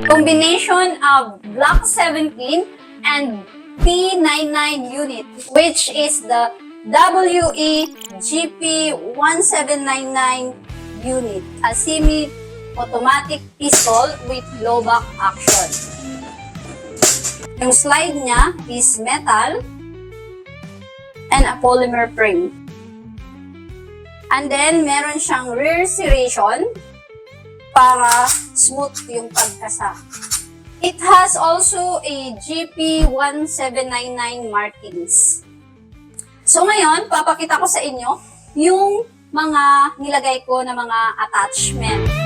Combination of Glock 17 and P99 unit, which is the WE-GP1799 unit, a semi-automatic pistol with blowback action. Yung slide niya is metal and a polymer frame. And then, meron siyang rear serration para smooth yung pagkasa. It has also a GP1799 markings. So ngayon, papakita ko sa inyo yung mga nilagay ko na mga attachment.